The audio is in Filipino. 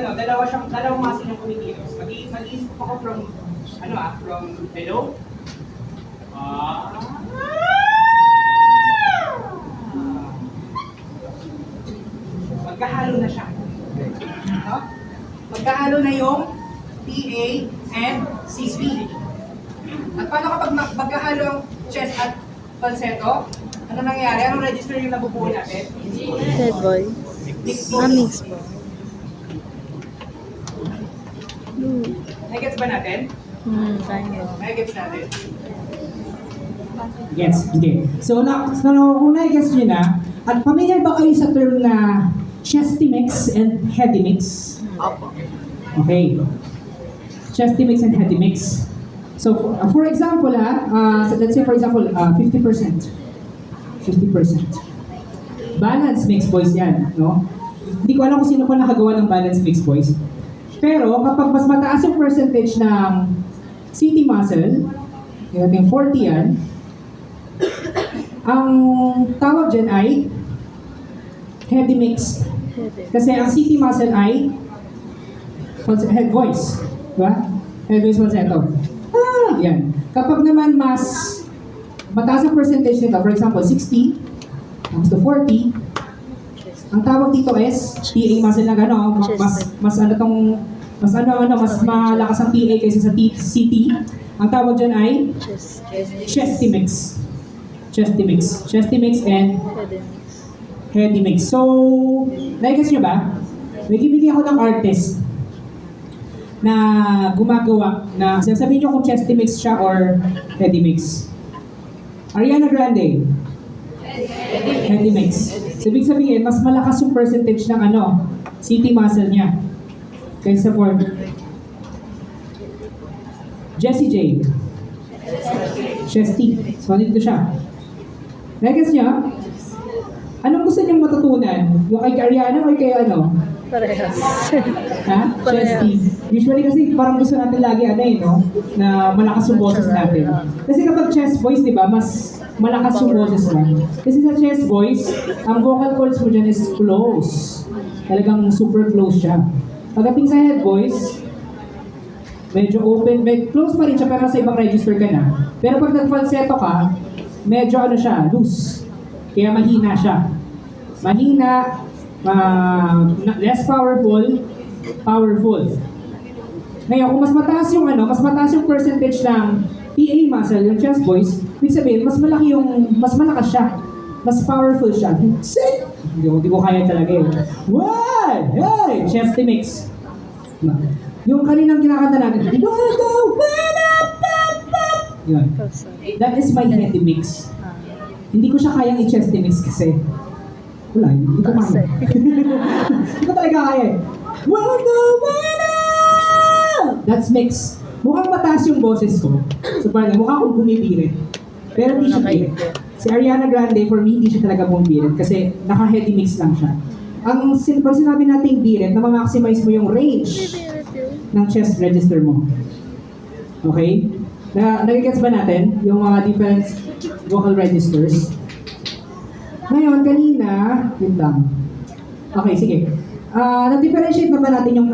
dalawang muscle yung kumikilos. Mag-iisip ako from below. Magkahalo na siya. No? Magkahalo na yung PA and CP. At paano kapag magkahalo ang chest at falsetto? Ano nangyayari? Anong register yung nabubuo natin? Head voice. Mixed Ah, voice. mixed po. Nagets ba natin? Triangle. Nagets natin. Gets, okay. So, kung na-gets nyo na, at familiar ba kayo sa term na chesty mix and heady mix? Okay. Chesty mix and heady mix. So, for example, so let's say for example, 50%. 50%. Balance mix boys yan, no? Hindi ko alam kung sino pa nakagawa ng balance mix boys. Pero kapag mas mataas yung percentage ng CT muscle, yung ating 40 yan, ang tawag dyan ay heady mix. Kasi ang CT muscle ay head voice. Diba? Head voice falsetto. Yan. Kapag naman mas mataas ang percentage nito, for example, 60 to 40, ang tawag dito is PA muscle na gano'n, mas malakas ang PA kaysa sa CT. Ang tawag dyan ay chesty mix. Chesty mix. Chesty mix and heady mix. So, nai-guess nyo ba? Nagbibigay ako ng artist na gumagawa na sasabihin nyo kung chesty mix siya or heady mix. Ariana Grande. Heady mix. So, ibig sabihin, mas malakas yung percentage ng CT muscle niya kaysa for Jessie J. Chesty. So, dito siya. Nai-guess nyo? Anong gusto niyong matutunan? Yung kay Ariana o kay Parehas. Ha? Chesty. Usually kasi parang gusto natin lagi na malakas yung boses natin. Kasi kapag chest voice, di ba, mas malakas yung boses mo. Kasi sa chest voice, ang vocal cords mo dyan is close. Talagang super close siya. Pagdating sa head voice, medyo open, close pa rin siya pero sa ibang register ka na. Pero pag nag-falsetto ka, medyo siya, loose. Kaya mahina siya. Mahina, less powerful. Ngayon, kung mas mataas yung percentage ng PA muscle, yung chest voice, ibig sabihin, mas malakas siya. Mas powerful siya. Hindi ko kaya talaga eh. What? Hey! Chesty mix. Yung kaninang kinakanta natin, yun. That is my heady mix. Hindi ko siya kayang i-chesty mix kasi wala, hindi ko kaya. Hindi ko talaga kaya eh. That's mix. Mukhang mataas yung boses ko. So parang mukha akong bumibirit. Pero hindi siya birit. Si Ariana Grande, for me, hindi siya talaga bumibirit kasi naka-heady mix lang siya. Pag sinabi natin birit, na ma-maximize mo yung range ng chest register mo. Okay? Nagigets ba natin yung mga different vocal registers? Ngayon, kanina, yun lang. Okay, sige. Na-differentiate naman natin yung